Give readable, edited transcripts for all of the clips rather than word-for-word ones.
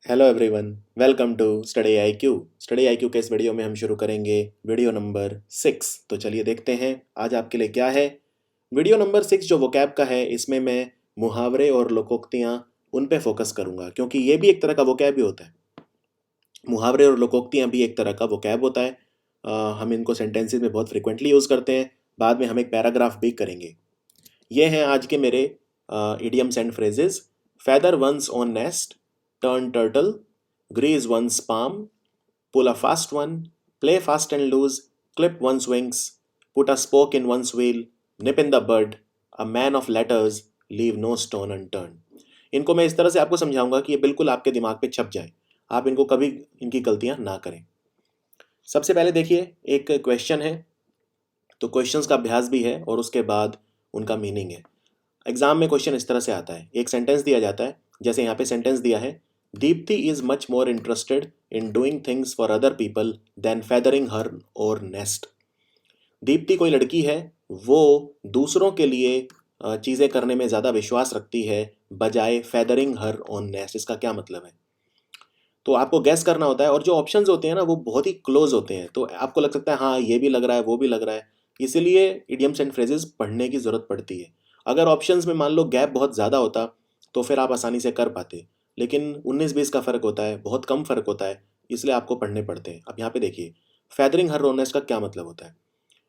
Hello everyone, welcome to study I Q. Study I Q के इस video में हम शुरू करेंगे वीडियो नंबर 6। तो चलिए देखते हैं आज आपके लिए क्या है। वीडियो नंबर 6 जो वोकैब का है, इसमें मैं मुहावरे और लोकोक्तियाँ उन पे फोकस करूँगा, क्योंकि ये भी एक तरह का वोकैब ही होता है। मुहावरे और लोकोक्तियाँ भी एक तरह का वोकैब होता है। हम इनको सेंटेंसेस में बहुत फ्रिक्वेंटली यूज़ करते हैं। बाद में हम एक पैराग्राफ भी करेंगे। ये हैं आज के मेरे idioms and phrases. feather one's own nest, turn turtle, grease one's palm, pull a fast one, play fast and loose, clip one's wings, put a spoke in one's wheel, nip in the bud, a man of letters, leave no stone unturned। इनको मैं इस तरह से आपको समझाऊंगा कि ये बिल्कुल आपके दिमाग पे छप जाए, आप इनको कभी इनकी गलतियां ना करें। सबसे पहले देखिए, एक क्वेश्चन है, तो क्वेश्चंस का अभ्यास भी है और उसके बाद उनका मीनिंग है। एग्जाम में क्वेश्चन इस तरह से आता है, एक सेंटेंस दिया जाता है, जैसे यहाँ पे सेंटेंस दिया है, Deepti is much more interested in doing things for other people than feathering her own nest. Deepti कोई लड़की है, वो दूसरों के लिए चीज़ें करने में ज़्यादा विश्वास रखती है बजाय फेदरिंग हर ऑन नेस्ट। इसका क्या मतलब है? तो आपको गैस करना होता है, और जो ऑप्शंस होते हैं ना, वो बहुत ही क्लोज होते हैं, तो आपको लग सकता है हाँ ये भी लग रहा है, वो भी लग रहा है। इसीलिए इडियम्स एंड फ्रेजेस पढ़ने की ज़रूरत पड़ती है। अगर ऑप्शंस में मान लो गैप बहुत ज़्यादा होता तो फिर आप आसानी से कर पाते, लेकिन 19-20 का फ़र्क होता है, बहुत कम फ़र्क होता है, इसलिए आपको पढ़ने पड़ते हैं। अब यहाँ पे देखिए, फैदरिंग हर रोनेस का क्या मतलब होता है।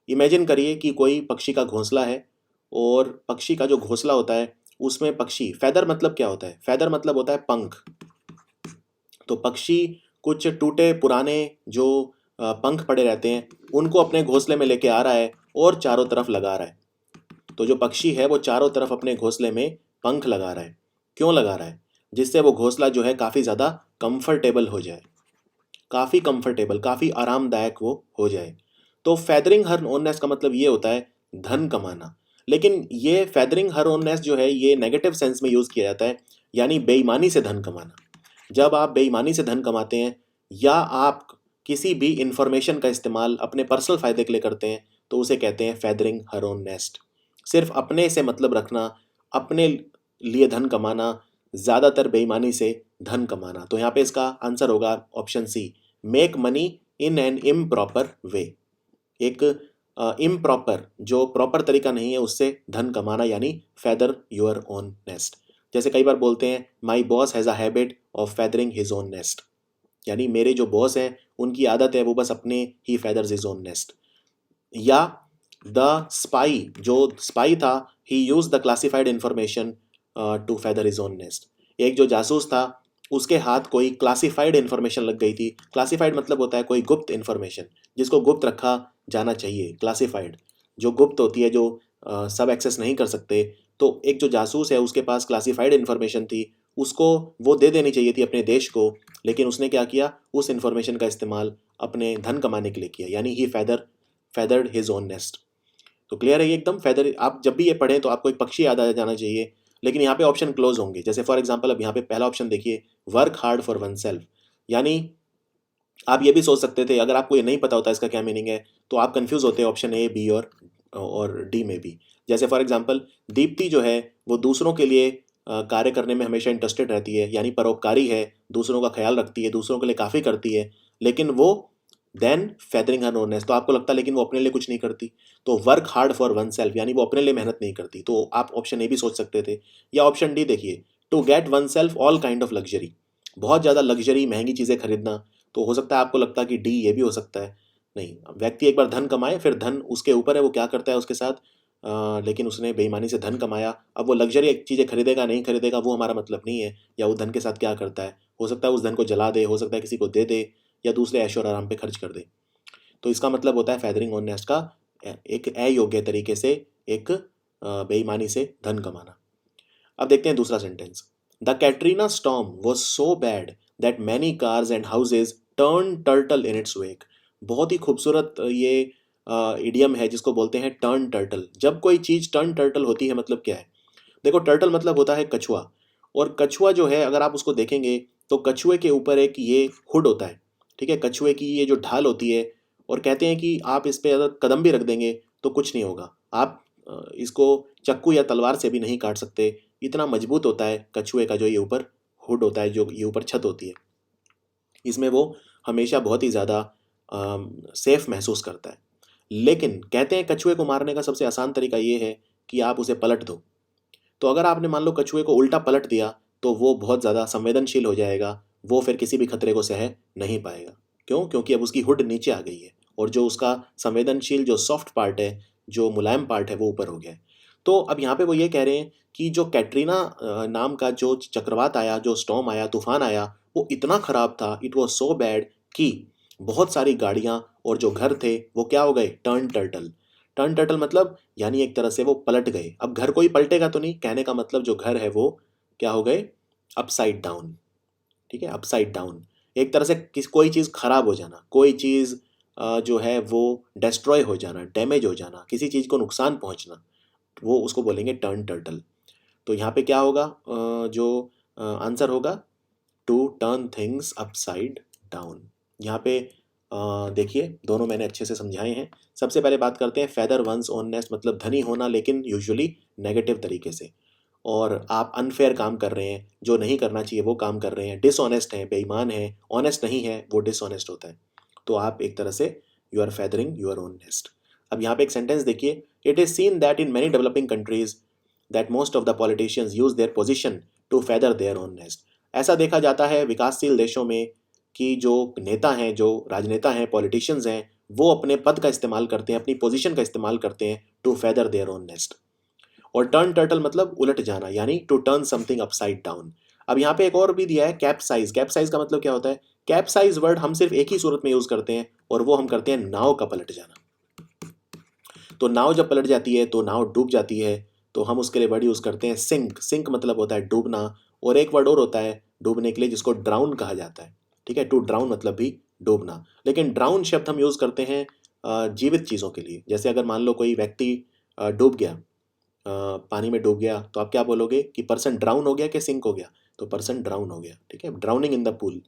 इमेजिन करिए कि कोई पक्षी का घोंसला है, और पक्षी का जो घोंसला होता है उसमें पक्षी, फैदर मतलब क्या होता है? फैदर मतलब होता है पंख। तो पक्षी कुछ टूटे पुराने जो पंख पड़े रहते हैं उनको अपने घोंसले में लेके आ रहा है और चारों तरफ लगा रहा है। तो जो पक्षी है वो चारों तरफ अपने घोंसले में पंख लगा रहा है। क्यों लगा रहा है? जिससे वो घोंसला जो है काफ़ी ज़्यादा कंफर्टेबल हो जाए, काफ़ी कंफर्टेबल, काफ़ी आरामदायक वो हो जाए। तो फैदरिंग हर ओन नेस्ट का मतलब ये होता है धन कमाना। लेकिन ये फैदरिंग हर ओन नेस्ट जो है ये नेगेटिव सेंस में यूज़ किया जाता है, यानी बेईमानी से धन कमाना। जब आप बेईमानी से धन कमाते हैं या आप किसी भी इंफॉर्मेशन का इस्तेमाल अपने पर्सनल फ़ायदे के लिए करते हैं, तो उसे कहते हैं फैदरिंग हर ओन नेस्ट। सिर्फ अपने से मतलब रखना, अपने लिए धन कमाना, ज़्यादातर बेईमानी से धन कमाना। तो यहाँ पे इसका आंसर होगा option C, make money in an improper way. एक इम्प्रॉपर, जो प्रॉपर तरीका नहीं है, उससे धन कमाना, यानी फैदर योर ओन नेस्ट। जैसे कई बार बोलते हैं, my boss has a habit of feathering his own nest, यानी मेरे जो बॉस हैं उनकी आदत है वो बस अपने he feathers his own nest. या द स्पाई, जो स्पाई था, he use the classified information to feather his own nest. एक जो जासूस था उसके हाथ कोई क्लासिफाइड इंफॉर्मेशन लग गई थी। क्लासिफाइड मतलब होता है कोई गुप्त इंफॉर्मेशन, जिसको गुप्त रखा जाना चाहिए। क्लासिफाइड जो गुप्त होती है, जो सब एक्सेस नहीं कर सकते। तो एक जो जासूस है उसके पास क्लासिफाइड इंफॉर्मेशन थी, उसको वो दे देनी चाहिए थी अपने देश को, लेकिन उसने क्या किया, उस इंफॉर्मेशन का इस्तेमाल अपने धन कमाने के लिए किया, यानी ही फेदर्ड हिज ओन नेस्ट। तो क्लियर है ये एकदम। फेदर, आप जब भी ये पढ़ें तो आपको एक पक्षी याद आ जाना चाहिए, लेकिन यहाँ पे ऑप्शन क्लोज होंगे। जैसे फॉर एग्जांपल, अब यहाँ पे पहला ऑप्शन देखिए, work hard for one self, यानी आप ये भी सोच सकते थे, अगर आपको ये नहीं पता होता इसका क्या मीनिंग है तो आप कंफ्यूज होते ऑप्शन ए, बी और डी में भी। जैसे फॉर एग्जांपल, दीप्ति जो है वो दूसरों के लिए कार्य करने में हमेशा इंटरेस्टेड रहती है, यानी परोपकारी है, दूसरों का ख्याल रखती है, दूसरों के लिए काफ़ी करती है, लेकिन वो then feathering her own nest, तो आपको लगता है लेकिन वो अपने लिए कुछ नहीं करती। तो work hard for one self, यानी वो अपने लिए मेहनत नहीं करती, तो आप ऑप्शन ए भी सोच सकते थे। या ऑप्शन डी देखिए, to get oneself all kind of luxury, बहुत ज़्यादा लग्जरी, महंगी चीज़ें खरीदना। तो हो सकता है आपको लगता है कि डी ये भी हो सकता है। नहीं, व्यक्ति एक बार धन कमाए, फिर धन उसके ऊपर है वो क्या करता है उसके साथ। लेकिन उसने बेईमानी से धन कमाया, अब वो लग्जरी चीज़ें खरीदेगा नहीं खरीदेगा वो हमारा मतलब नहीं है, या वो धन के साथ क्या करता है। हो सकता है उस धन को जला दे, हो सकता है किसी को दे दे, या दूसरे ऐशो और आराम पे खर्च कर दे। तो इसका मतलब होता है फेदरिंग ऑन नेस्ट का एक अयोग्य तरीके से, एक बेईमानी से धन कमाना। अब देखते हैं दूसरा sentence. The Katrina storm was so bad that many cars and houses turn turtle in its wake. बहुत ही खूबसूरत ये इडियम है जिसको बोलते हैं टर्न टर्टल। जब कोई चीज़ टर्न टर्टल होती है मतलब क्या है? देखो, टर्टल मतलब होता है कछुआ, और कछुआ जो है अगर आप उसको देखेंगे तो कछुए के ऊपर एक ये हुड होता है, ठीक है, कछुए की ये जो ढाल होती है, और कहते हैं कि आप इस पे अगर कदम भी रख देंगे तो कुछ नहीं होगा। आप इसको चाकू या तलवार से भी नहीं काट सकते, इतना मजबूत होता है कछुए का जो ये ऊपर हुड होता है, जो ये ऊपर छत होती है। इसमें वो हमेशा बहुत ही ज़्यादा सेफ महसूस करता है। लेकिन कहते हैं कछुए को मारने का सबसे आसान तरीका ये है कि आप उसे पलट दो। तो अगर आपने मान लो कछुए को उल्टा पलट दिया तो वो बहुत ज़्यादा संवेदनशील हो जाएगा, वो फिर किसी भी खतरे को सह नहीं पाएगा। क्यों? क्योंकि अब उसकी हुड नीचे आ गई है और जो उसका संवेदनशील जो सॉफ्ट पार्ट है, जो मुलायम पार्ट है, वो ऊपर हो गया है। तो अब यहाँ पे वो ये कह रहे हैं कि जो कैटरीना नाम का जो चक्रवात आया, जो स्टॉर्म आया, तूफान आया, वो इतना ख़राब था, इट वॉज सो बैड कि बहुत सारी गाड़ियाँ और जो घर थे वो क्या हो गए? Turn turtle. टर्न टर्टल मतलब यानी एक तरह से वो पलट गए। अब घर कोई पलटेगा तो नहीं, कहने का मतलब जो घर है वो क्या हो गए? Upside down. ठीक है, अपसाइड डाउन। एक तरह से कोई चीज़ खराब हो जाना, कोई चीज़ जो है वो डिस्ट्रॉय हो जाना, डैमेज हो जाना, किसी चीज़ को नुकसान पहुंचना, वो उसको बोलेंगे टर्न टर्टल। तो यहाँ पे क्या होगा? जो आंसर होगा to turn things upside down. यहाँ पे देखिए दोनों मैंने अच्छे से समझाए हैं। सबसे पहले बात करते हैं फेदर वंस ओन नेस्ट, मतलब धनी होना, लेकिन यूजुअली नेगेटिव तरीके से। और आप अनफेयर काम कर रहे हैं, जो नहीं करना चाहिए वो काम कर रहे हैं, डिसऑनेस्ट हैं, बेईमान हैं, ऑनेस्ट नहीं है, वो डिसऑनेस्ट होता है। तो आप एक तरह से you are feathering your own nest. अब यहाँ पे एक सेंटेंस देखिए, it is seen that in many developing countries that most of the politicians use their position to feather their own nest. ऐसा देखा जाता है विकासशील देशों में कि जो नेता हैं, जो राजनेता हैं, पॉलिटिशियंस हैं, वो अपने पद का इस्तेमाल करते हैं, अपनी पोजीशन का इस्तेमाल करते हैं to feather their own nest. और टर्न टर्टल मतलब उलट जाना, यानी to turn something upside down. अब यहाँ पे एक और भी दिया है कैप्साइज। कैप्साइज का मतलब क्या होता है? कैप्साइज वर्ड हम सिर्फ एक ही सूरत में यूज करते हैं और वो हम करते हैं नाव का पलट जाना। तो नाव जब पलट जाती है तो नाव डूब जाती है, तो हम उसके लिए वर्ड यूज करते हैं सिंक। सिंक मतलब होता है डूबना। और एक वर्ड और होता है डूबने के लिए जिसको ड्राउन कहा जाता है। ठीक है, टू ड्राउन मतलब भी डूबना। लेकिन ड्राउन शब्द हम यूज करते हैं जीवित चीज़ों के लिए। जैसे अगर मान लो कोई व्यक्ति डूब गया, पानी में डूब गया, तो आप क्या बोलोगे कि पर्सन ड्राउन हो गया कि सिंक हो गया? तो पर्सन ड्राउन हो गया। ठीक है, ड्राउनिंग इन द पूल।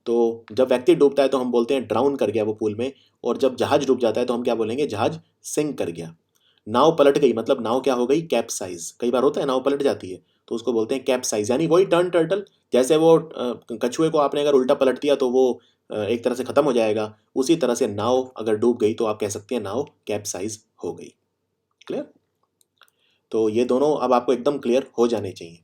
तो जब व्यक्ति डूबता है तो हम बोलते हैं ड्राउन कर गया वो पूल में। और जब जहाज डूब जाता है तो हम क्या बोलेंगे? जहाज सिंक कर गया। नाव पलट गई मतलब नाव क्या हो गई? कैप्साइज। कई बार होता है नाव पलट जाती है तो उसको बोलते हैं कैप्साइज, यानी वही टर्न टर्टल। जैसे वो कछुए को आपने अगर उल्टा पलट दिया तो वो एक तरह से खत्म हो जाएगा, उसी तरह से नाव अगर डूब गई तो आप कह सकते हैं नाव कैप्साइज हो गई। क्लियर? तो ये दोनों अब आपको एकदम क्लियर हो जाने चाहिए।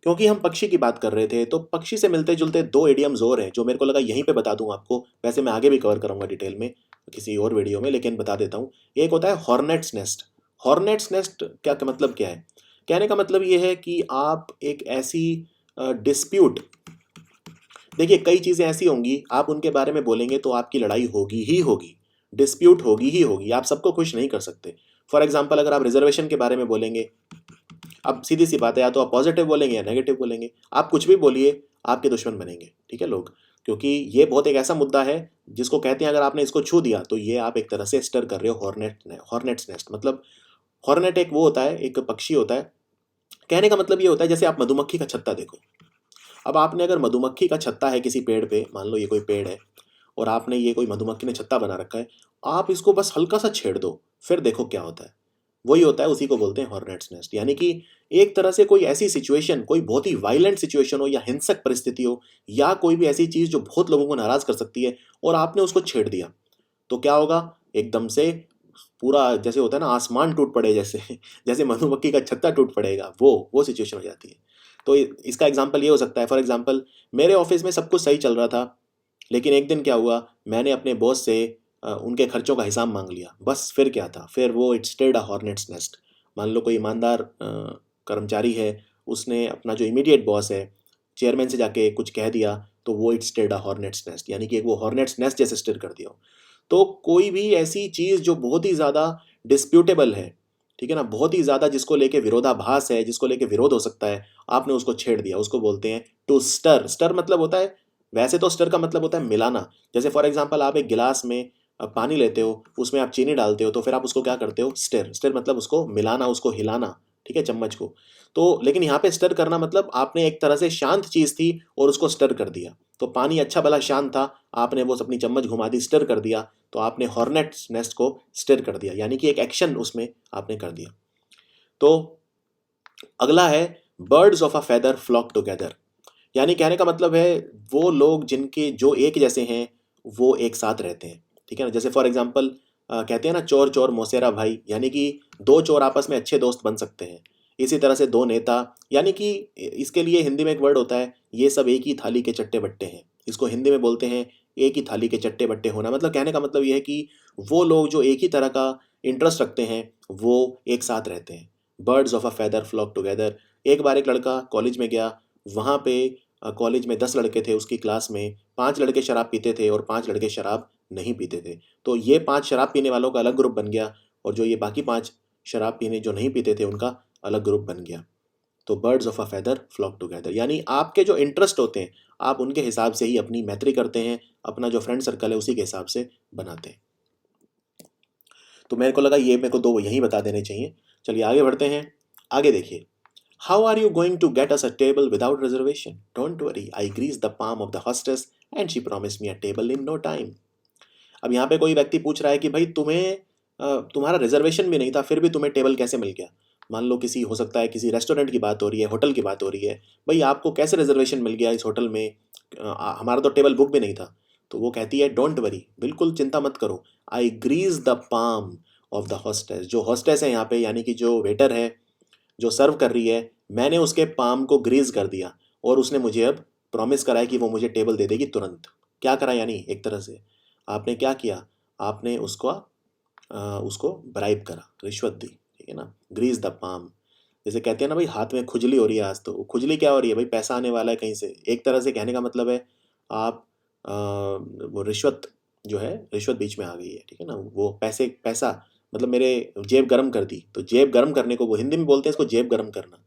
क्योंकि हम पक्षी की बात कर रहे थे तो पक्षी से मिलते जुलते दो इडियम्स और हैं जो मेरे को लगा यहीं पे बता दूं आपको। वैसे मैं आगे भी कवर करूंगा डिटेल में किसी और वीडियो में, लेकिन बता देता हूँ। एक होता है हॉर्नेट्स नेस्ट। हॉर्नेट्स नेस्ट क्या मतलब क्या है? कहने का मतलब ये है कि आप एक ऐसी डिस्प्यूट, देखिए कई चीज़ें ऐसी होंगी आप उनके बारे में बोलेंगे तो आपकी लड़ाई होगी ही होगी, डिस्प्यूट होगी ही होगी, आप सबको खुश नहीं कर सकते। फॉर एग्जाम्पल अगर आप रिजर्वेशन के बारे में बोलेंगे, अब सीधी सी बात है, या तो आप पॉजिटिव बोलेंगे या नेगेटिव बोलेंगे। आप कुछ भी बोलिए, आपके दुश्मन बनेंगे। ठीक है लोग, क्योंकि ये बहुत एक ऐसा मुद्दा है जिसको कहते हैं अगर आपने इसको छू दिया तो ये आप एक तरह से स्टर कर रहे हो हॉर्नेट्स नेस्ट। मतलब हॉर्नेट एक वो होता है, एक पक्षी होता है। कहने का मतलब ये होता है जैसे आप मधुमक्खी का छत्ता देखो। अब आपने अगर मधुमक्खी का छत्ता है किसी पेड़ पे, मान लो ये कोई पेड़ है और आपने ये कोई मधुमक्खी ने छत्ता बना रखा है, आप इसको बस हल्का सा छेड़ दो, फिर देखो क्या होता है। वही होता है, उसी को बोलते हैं हॉर्नेट्स नेस्ट। यानी कि एक तरह से कोई ऐसी सिचुएशन, कोई बहुत ही वायलेंट सिचुएशन हो या हिंसक परिस्थिति हो या कोई भी ऐसी चीज जो बहुत लोगों को नाराज कर सकती है और आपने उसको छेड़ दिया, तो क्या होगा? एकदम से पूरा जैसे होता है ना आसमान टूट पड़े, जैसे जैसे मधुमक्खी का छत्ता टूट पड़ेगा, वो सिचुएशन हो जाती है। तो इसका एग्जाम्पल ये हो सकता है, फॉर एग्जाम्पल मेरे ऑफिस में सब कुछ सही चल रहा था, लेकिन एक दिन क्या हुआ, मैंने अपने बॉस से उनके खर्चों का हिसाब मांग लिया। बस फिर क्या था, फिर वो it stayed a hornets nest. मान लो कोई ईमानदार कर्मचारी है, उसने अपना जो इमीडिएट बॉस है, चेयरमैन से जाके कुछ कह दिया, तो वो it stayed a hornets nest, यानी कि एक वो हॉर्नेट्स नेस्ट जैसे स्टेड कर दिया हो। तो कोई भी ऐसी चीज़ जो बहुत ही ज़्यादा डिस्प्यूटेबल है, ठीक है ना, बहुत ही ज़्यादा जिसको लेके विरोधाभास है, जिसको लेके विरोध हो सकता है, आपने उसको छेड़ दिया, उसको बोलते हैं टू स्टर। स्टर मतलब होता है, वैसे तो स्टर का मतलब होता है मिलाना। जैसे फॉर एग्जांपल आप एक गिलास में पानी लेते हो, उसमें आप चीनी डालते हो, तो फिर आप उसको क्या करते हो? स्टर। स्टर मतलब उसको मिलाना, उसको हिलाना। ठीक है, चम्मच को। तो लेकिन यहाँ पे स्टर करना मतलब आपने एक तरह से शांत चीज़ थी और उसको स्टर कर दिया। तो पानी अच्छा भला शांत था, आपने वो अपनी चम्मच घुमा दी, स्टर कर दिया, तो आपने हॉर्नेट्स नेस्ट को स्टर कर दिया, यानी कि एक एक्शन उसमें आपने कर दिया। तो अगला है birds of a feather flock together. यानी कहने का मतलब है वो लोग जिनके जो एक जैसे हैं वो एक साथ रहते हैं, ठीक है ना। जैसे फॉर एग्जांपल कहते हैं ना, चोर चोर मौसेरा भाई, यानी कि दो चोर आपस में अच्छे दोस्त बन सकते हैं। इसी तरह से दो नेता, यानी कि इसके लिए हिंदी में एक वर्ड होता है, ये सब एक ही थाली के चट्टे बट्टे हैं। इसको हिंदी में बोलते हैं एक ही थाली के चट्टे बट्टे होना। मतलब कहने का मतलब ये है कि वो लोग जो एक ही तरह का इंटरेस्ट रखते हैं वो एक साथ रहते हैं। Birds of a feather flock together. एक बार एक लड़का कॉलेज में गया, वहाँ पे कॉलेज में 10 लड़के थे उसकी क्लास में, 5 लड़के शराब पीते थे और 5 लड़के शराब नहीं पीते थे। तो ये 5 शराब पीने वालों का अलग ग्रुप बन गया और जो ये बाकी 5 शराब पीने जो नहीं पीते थे उनका अलग ग्रुप बन गया। तो birds of a feather flock together, यानी आपके जो इंटरेस्ट होते हैं आप उनके हिसाब से ही अपनी मैत्री करते हैं, अपना जो फ्रेंड सर्कल है उसी के हिसाब से बनाते हैं। तो मेरे को लगा ये मेरे को दो यहीं बता देने चाहिए। चलिए आगे बढ़ते हैं। आगे देखिए, how are you going to get us a table without reservation? Don't worry, I grease the palm of the hostess and she promise me a table in no time. अब यहाँ पे कोई व्यक्ति पूछ रहा है कि भाई तुम्हारा रिजर्वेशन भी नहीं था फिर भी तुम्हें टेबल कैसे मिल गया। मान लो किसी हो सकता है किसी रेस्टोरेंट की बात हो रही है, होटल की बात हो रही है, भाई आपको कैसे रिजर्वेशन मिल गया इस होटल में, हमारा तो टेबल बुक भी नहीं था। तो वो कहती है डोंट वरी, बिल्कुल चिंता मत करो, I grease the palm of the hostess. जो हॉस्टेस है यहाँ पे यानी कि जो वेटर है जो सर्व कर रही है, मैंने उसके पाम को ग्रीज कर दिया और उसने मुझे अब प्रॉमिस करा है कि वो मुझे टेबल दे देगी तुरंत। क्या करा, यानी एक तरह से आपने क्या किया, आपने उसको ब्राइब करा, रिश्वत दी, ठीक है ना। ग्रीज द पाम, जैसे कहते हैं ना भाई हाथ में खुजली हो रही है आज, तो खुजली क्या हो रही है भाई, पैसा आने वाला है कहीं से। एक तरह से कहने का मतलब है आप वो रिश्वत जो है, रिश्वत बीच में आ गई है, ठीक है ना। वो पैसा मतलब मेरे जेब गरम कर दी, तो जेब गरम करने को वो हिंदी में बोलते हैं इसको जेब गरम करना,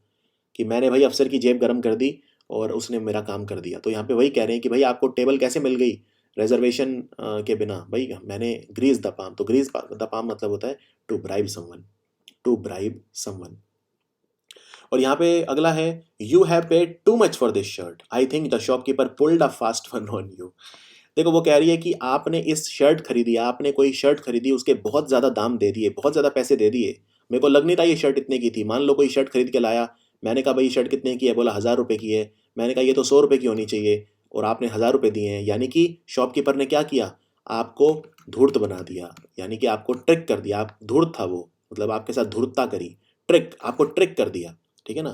कि मैंने भाई अफसर की जेब गरम कर दी और उसने मेरा काम कर दिया। तो यहाँ पे वही कह रहे हैं कि भाई आपको टेबल कैसे मिल गई रिजर्वेशन के बिना, भाई मैंने ग्रीज द पाम। तो ग्रीज द पाम मतलब होता है to bribe someone, to bribe someone. और यहाँ पे अगला है, you have paid too much for this shirt, I think the shopkeeper pulled a fast one on you. देखो वो कह रही है कि आपने इस शर्ट खरीदी, आपने कोई शर्ट खरीदी, उसके बहुत ज़्यादा दाम दे दिए, बहुत ज़्यादा पैसे दे दिए, मेरे को लग नहीं रहा ये शर्ट इतने की थी। मान लो कोई शर्ट खरीद के लाया, मैंने कहा भाई ये शर्ट कितने की है, बोला 1000 रुपये की है, मैंने कहा ये तो 100 रुपये की होनी चाहिए और आपने 1000 रुपये दिए हैं। यानी कि शॉपकीपर ने क्या किया, आपको धूर्त बना दिया, यानी कि आपको ट्रिक कर दिया। आप धूर्त था वो, मतलब आपके साथ धूर्तता करी, ट्रिक, आपको ट्रिक कर दिया, ठीक है ना।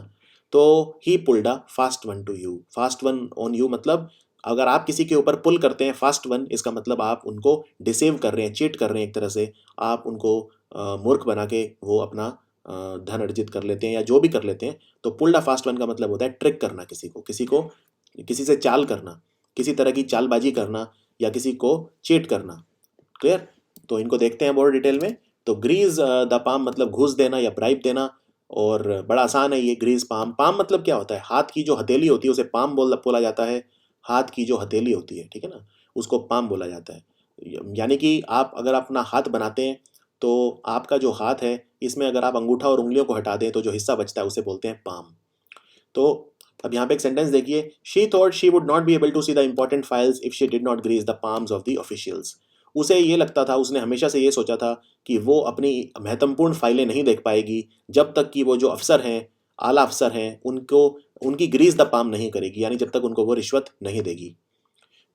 तो ही pulled a fast one two you, fast one on you मतलब अगर आप किसी के ऊपर पुल करते हैं फास्ट वन, इसका मतलब आप उनको डिसेव कर रहे हैं, चीट कर रहे हैं एक तरह से, आप उनको मूर्ख बना के वो अपना धन अर्जित कर लेते हैं या जो भी कर लेते हैं। तो पुल्ड अ फास्ट वन का मतलब होता है ट्रिक करना, किसी को किसी से चाल करना, किसी तरह की चालबाजी करना या किसी को चीट करना। क्लियर। तो इनको देखते हैं बहुत डिटेल में। तो ग्रीज द पाम मतलब घूस देना या ब्राइब देना, और बड़ा आसान है ये। ग्रीज पाम, पाम मतलब क्या होता है, हाथ की जो हथेली होती है उसे पाम बोला जाता है। हाथ की जो हथेली होती है, ठीक है ना, उसको पाम बोला जाता है। यानी कि आप अगर अपना हाथ बनाते हैं तो आपका जो हाथ है इसमें अगर आप अंगूठा और उंगलियों को हटा दें तो जो हिस्सा बचता है उसे बोलते हैं पाम। तो अब यहाँ पे एक सेंटेंस देखिए, she thought she would not be able to see the important files if she did not grease the palms of the officials. उसे ये लगता था, उसने हमेशा से ये सोचा था कि वो अपनी महत्वपूर्ण फाइलें नहीं देख पाएगी जब तक कि वो जो अफसर हैं, आला अफसर हैं, उनको उनकी ग्रीज द पाम नहीं करेगी, यानी जब तक उनको वो रिश्वत नहीं देगी।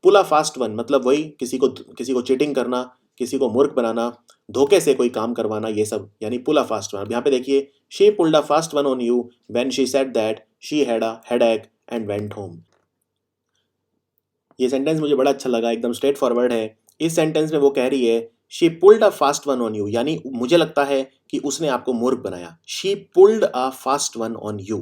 पुल अ फास्ट वन मतलब वही किसी को चीटिंग करना, किसी को मूर्ख बनाना, धोखे से कोई काम करवाना, ये सब यानी पुल अ फास्ट वन। अब यहाँ पे देखिए, she pulled a fast one on you when she said that she had a headache and went home. ये सेंटेंस मुझे बड़ा अच्छा लगा, एकदम स्ट्रेट फॉरवर्ड है। इस सेंटेंस में वो कह रही है she pulled a fast one on you, यानी मुझे लगता है कि उसने आपको मूर्ख बनाया। She pulled a fast one on you,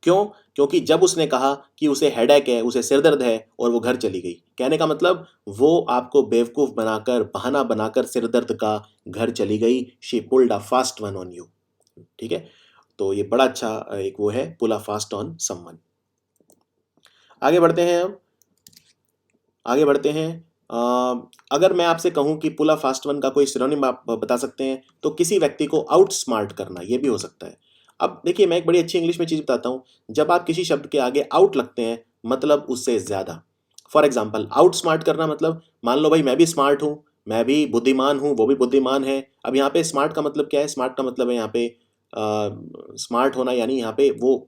क्यों? क्योंकि जब उसने कहा कि उसे हेडेक है, उसे सिर दर्द है और वो घर चली गई, कहने का मतलब वो आपको बेवकूफ़ बनाकर, बहाना बनाकर सिर दर्द का घर चली गई। She pulled a fast one on you, ठीक है। तो ये बड़ा अच्छा एक वो है, पुल अ फास्ट ऑन समवन। आगे बढ़ते हैं हम, आगे बढ़ते हैं। अगर मैं आपसे कहूं कि पुल अ फास्ट वन का कोई सिनोनिम आप बता सकते हैं, तो किसी व्यक्ति को आउट स्मार्ट करना, ये भी हो सकता है। अब देखिए मैं एक बड़ी अच्छी इंग्लिश में चीज़ बताता हूँ, जब आप किसी शब्द के आगे आउट लगते हैं मतलब उससे ज़्यादा। फॉर एग्जाम्पल आउट स्मार्ट करना मतलब, मान लो भाई मैं भी स्मार्ट हूँ, मैं भी बुद्धिमान हूँ, वो भी बुद्धिमान है। अब यहाँ पे स्मार्ट का मतलब क्या है, स्मार्ट का मतलब है यहाँ पे स्मार्ट होना, यानी यहाँ पे वो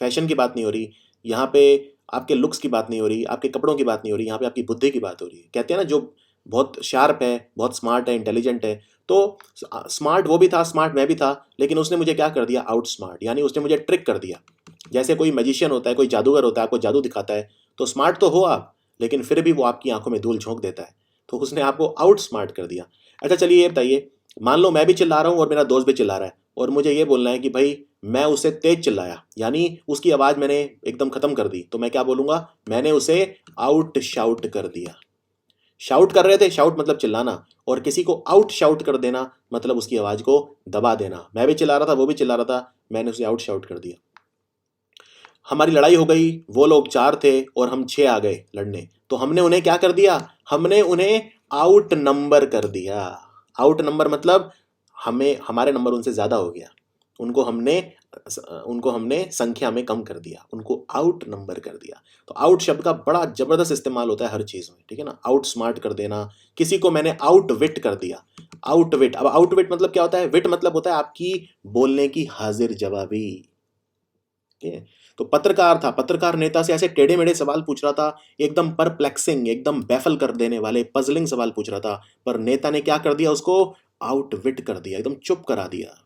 फैशन की बात नहीं हो रही, यहाँ पे आपके लुक्स की बात नहीं हो रही, आपके कपड़ों की बात नहीं हो रही, यहाँ पे आपकी बुद्धि की बात हो रही है। कहते हैं ना, जो बहुत शार्प है, बहुत स्मार्ट है, इंटेलिजेंट है, तो स्मार्ट वो भी था, स्मार्ट मैं भी था, लेकिन उसने मुझे क्या कर दिया, आउट स्मार्ट, यानी उसने मुझे ट्रिक कर दिया। जैसे कोई मैजिशियन होता है, कोई जादूगर होता है, आपको जादू दिखाता है, तो स्मार्ट तो हो आप, लेकिन फिर भी वो आपकी आंखों में धूल झोंक देता है, तो उसने आपको आउट स्मार्ट कर दिया। अच्छा चलिए ये बताइए, मान लो मैं भी चिल्ला रहा हूँ और मेरा दोस्त भी चिल्ला रहा है, और मुझे ये बोलना है कि भाई मैं उसे तेज चिल्लाया, यानी उसकी आवाज़ मैंने एकदम ख़त्म कर दी, तो मैं क्या बोलूँगा, मैंने उसे आउट शाउट कर दिया। शाउट कर रहे थे, शाउट मतलब चिल्लाना, और किसी को आउट शाउट कर देना मतलब उसकी आवाज़ को दबा देना। मैं भी चिल्ला रहा था, वो भी चिल्ला रहा था, मैंने उसे आउट शाउट कर दिया। हमारी लड़ाई हो गई, वो लोग 4 थे और हम 6 आ गए लड़ने, तो हमने उन्हें क्या कर दिया, हमने उन्हें आउट नंबर कर दिया। आउट नंबर मतलब हमें, हमारे नंबर उनसे ज़्यादा हो गया, उनको हमने उनको हमने संख्या में कम कर दिया, उनको आउट नंबर कर दिया। तो आउट शब्द का बड़ा ज़बरदस्त इस्तेमाल होता है हर चीज़ में, ठीक है ना। आउट स्मार्ट कर देना, किसी को मैंने आउट विट कर दिया, आउट विट। अब आउट विट मतलब क्या होता है, विट मतलब होता है आपकी बोलने की हाजिर जवाबी, ठीक है। तो पत्रकार था, पत्रकार नेता से ऐसे टेढ़े मेढ़े सवाल पूछ रहा था, एकदम परप्लेक्सिंग, एकदम बैफल कर देने वाले, पजलिंग सवाल पूछ रहा था, पर नेता ने क्या कर दिया, उसको आउटविट कर दिया, एकदम चुप करा दिया।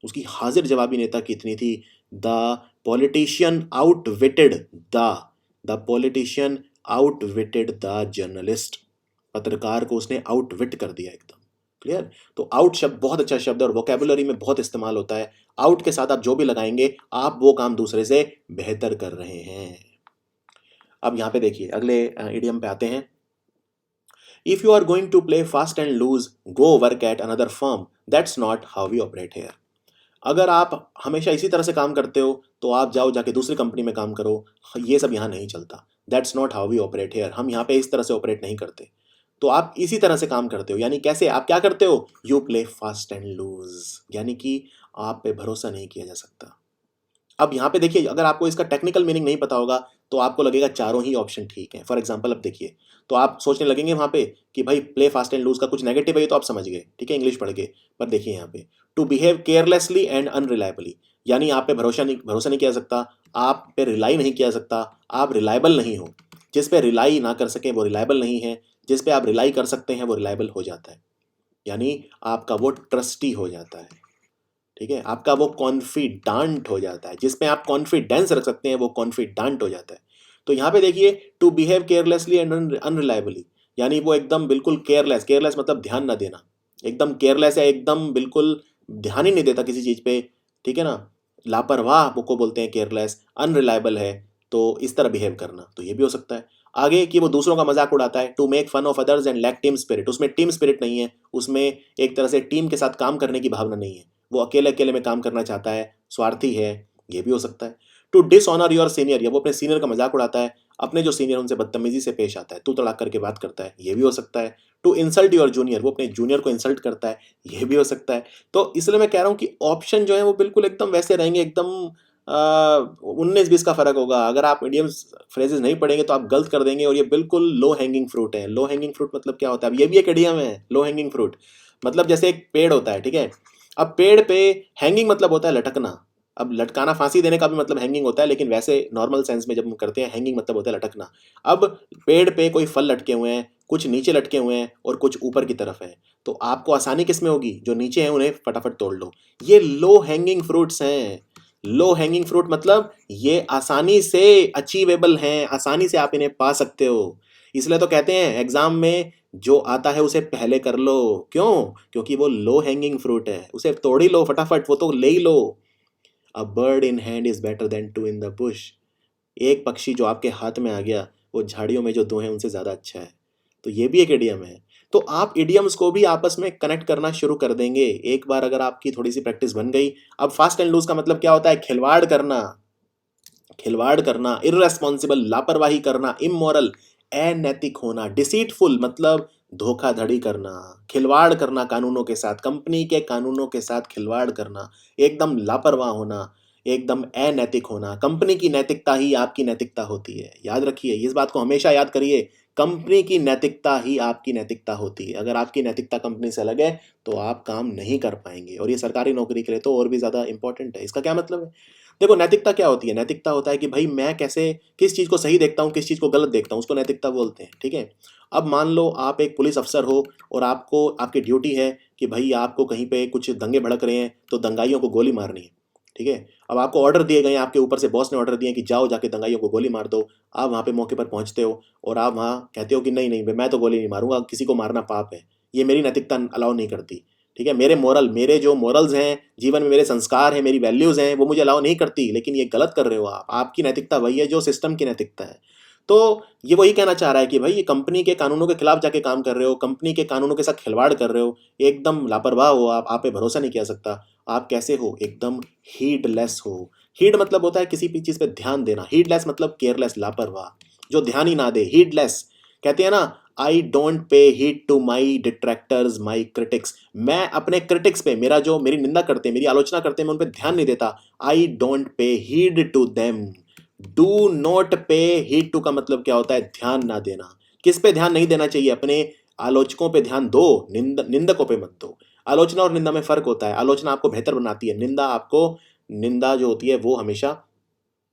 उसकी हाजिर जवाबी नेता की इतनी थी, the politician आउटविटेड the the politician आउटविटेड the journalist. पत्रकार को उसने आउटविट कर दिया एकदम। क्लियर। तो आउट शब्द बहुत अच्छा शब्द है और वोकेबुलरी में बहुत इस्तेमाल होता है। आउट के साथ आप जो भी लगाएंगे, आप वो काम दूसरे से बेहतर कर रहे हैं। अब यहां पे देखिए, अगले इडियम पे आते हैं। If you are going to play fast and loose, go work at another firm, that's not how we operate here. अगर आप हमेशा इसी तरह से काम करते हो, तो आप जाओ जाके दूसरी कंपनी में काम करो, ये सब यहाँ नहीं चलता। That's not how we operate here, हम यहाँ पे इस तरह से ऑपरेट नहीं करते। तो आप इसी तरह से काम करते हो, यानी कैसे, आप क्या करते हो, you play fast and loose, यानी कि आप पे भरोसा नहीं किया जा सकता। अब यहाँ पे देखिए, अगर आपको इसका टेक्निकल मीनिंग नहीं पता होगा, तो आपको लगेगा चारों ही ऑप्शन ठीक है। फॉर एग्जाम्पल अब देखिए, तो आप सोचने लगेंगे वहाँ पे कि भाई प्ले फास्ट एंड लूज का कुछ नेगेटिव है, ये तो आप समझ गए, ठीक है, इंग्लिश पढ़ के। पर देखिए यहाँ पे, टू बिहेव केयरलेसली एंड अनरिलायबली, यानी आप पे भरोसा नहीं किया जा सकता, आप पे रिलाई नहीं किया जा सकता, आप रिलायबल नहीं हो। जिस पे रिलाई ना कर सके वो रिलायबल नहीं है, जिस पे आप रिलाई कर सकते हैं वो रिलायबल हो जाता है, यानी आपका वो ट्रस्टी हो जाता है, ठीक है, आपका वो कॉन्फिडेंट हो जाता है, जिसमें आप कॉन्फिडेंस रख सकते हैं वो कॉन्फिडेंट हो जाता है। तो यहाँ पे देखिए, टू बिहेव केयरलेसली एंड अनरिलायबली, यानी वो एकदम बिल्कुल केयरलेस, केयरलेस मतलब ध्यान ना देना, एकदम केयरलेस है, एकदम बिल्कुल ध्यान ही नहीं देता किसी चीज़ पे, ठीक है ना, लापरवाह वो को बोलते हैं केयरलेस। अनरिलायबल है, तो इस तरह बिहेव करना, तो ये भी हो सकता है। आगे कि वो दूसरों का मजाक उड़ाता है, to make fun of others and lack team spirit, उसमें टीम स्पिरिट नहीं है, उसमें एक तरह से टीम के साथ काम करने की भावना नहीं है, वो अकेले अकेले में काम करना चाहता है, स्वार्थी है, ये भी हो सकता है। टू डिसऑनर योर सीनियर, या वो अपने सीनियर का मजाक उड़ाता है, अपने जो सीनियर उनसे बदतमीजी से पेश आता है, तू तड़ाक करके बात करता है, ये भी हो सकता है। टू इंसल्ट योर जूनियर, वो अपने जूनियर को इंसल्ट करता है, ये भी हो सकता है। तो इसलिए मैं कह रहा हूँ कि ऑप्शन जो है वो बिल्कुल एकदम वैसे रहेंगे, एकदम 19-20 का फर्क होगा। अगर आप मीडियम फ्रेजेस नहीं पढ़ेंगे तो आप गलत कर देंगे, और ये बिल्कुल लो हैंगिंग फ्रूट है। लो हैंगिंग फ्रूट मतलब क्या होता है, अब ये भी एक इडियम है। लो हैंगिंग फ्रूट मतलब जैसे एक पेड़ होता है, ठीक है, अब पेड़ पे हैंगिंग मतलब होता है लटकना। अब लटकाना, फांसी देने का भी मतलब हैंगिंग होता है, लेकिन वैसे नॉर्मल सेंस में जब हम करते हैं, हैंगिंग मतलब होता है लटकना। अब पेड़ पे कोई फल लटके हुए हैं, कुछ नीचे लटके हुए हैं और कुछ ऊपर की तरफ है, तो आपको आसानी किस में होगी, जो नीचे हैं उन्हें फटाफट तोड़ लो। ये लो हैंगिंग फ्रूट्स हैं। लो हैंगिंग फ्रूट मतलब ये आसानी से अचीवेबल हैं, आसानी से आप इन्हें पा सकते हो। इसलिए तो कहते हैं एग्जाम में जो आता है उसे पहले कर लो। क्यों? क्योंकि वो लो हैंगिंग फ्रूट है, उसे तोड़ ही लो फटाफट, वो तो ले ही लो। A bird in hand is better than two in the bush, एक पक्षी जो आपके हाथ में आ गया, वो झाड़ियों में जो दो हैं उनसे ज़्यादा अच्छा है। तो ये भी एक इडियम है। तो आप इडियम्स को भी आपस में कनेक्ट करना शुरू कर देंगे एक बार, अगर आपकी थोड़ी सी प्रैक्टिस बन गई। अब फास्ट एंड लूज का मतलब क्या होता है, खिलवाड़ करना, खिलवाड़ करना, इररेस्पॉन्सिबल लापरवाही करना, इमोरल अनैतिक होना, डिसीटफुल मतलब धोखाधड़ी करना, खिलवाड़ करना कानूनों के साथ, कंपनी के कानूनों के साथ खिलवाड़ करना, एकदम लापरवाह होना, एकदम अनैतिक होना। कंपनी की नैतिकता ही आपकी नैतिकता होती है, याद रखिए, इस बात को हमेशा याद करिए। कंपनी की नैतिकता ही आपकी नैतिकता होती है। अगर आपकी नैतिकता कंपनी से अलग है तो आप काम नहीं कर पाएंगे, और ये सरकारी नौकरी के लिए तो और भी ज़्यादा इंपॉर्टेंट है। इसका क्या मतलब है, देखो नैतिकता क्या होती है, नैतिकता होता है कि भाई मैं कैसे किस चीज़ को सही देखता हूँ, किस चीज़ को गलत देखता हूँ, उसको नैतिकता बोलते हैं, ठीक है। अब मान लो आप एक पुलिस अफसर हो और आपको आपकी ड्यूटी है कि भाई आपको कहीं पे कुछ दंगे भड़क रहे हैं तो दंगाइयों को गोली मारनी है, ठीक है। अब आपको ऑर्डर दिए गए हैं, आपके ऊपर से बॉस ने ऑर्डर दिए कि जाओ जाके दंगाइयों को गोली मार दो। आप वहाँ पे मौके पर पहुँचते हो और आप वहाँ कहते हो कि नहीं नहीं भाई मैं तो गोली नहीं मारूंगा, किसी को मारना पाप है, ये मेरी नैतिकता अलाउ नहीं करती, ठीक है। मेरे जो मोरल्स हैं जीवन में, मेरे संस्कार हैं, मेरी वैल्यूज़ हैं, वो मुझे अलाउ नहीं करती, लेकिन ये गलत कर रहे हो आप, आपकी नैतिकता वही है जो सिस्टम की नैतिकता है। तो ये वही कहना चाह रहा है कि भाई ये कंपनी के कानूनों के खिलाफ जाके काम कर रहे हो, कंपनी के कानूनों के साथ खिलवाड़ कर रहे हो, एकदम लापरवाह हो आप पे भरोसा नहीं किया सकता। आप कैसे हो, एकदम हीडलेस हो। हीड मतलब होता है किसी भी चीज़ पे ध्यान देना, हीडलेस मतलब केयरलेस, लापरवाह, जो ध्यान ही ना दे, हीडलेस। कहते हैं ना, I don't pay heed to my detractors my critics, मैं अपने क्रिटिक्स पे, मेरा जो मेरी निंदा करते हैं, मेरी आलोचना करते हैं, मैं उन पर ध्यान नहीं देता। I don't pay heed to them, do not pay heed to का मतलब क्या होता है, ध्यान ना देना। किस पे ध्यान नहीं देना चाहिए, अपने आलोचकों पे ध्यान दो, निंदकों पे मत दो। आलोचना और निंदा में फर्क होता है, आलोचना आपको बेहतर बनाती है, निंदा आपको, निंदा जो होती है वो हमेशा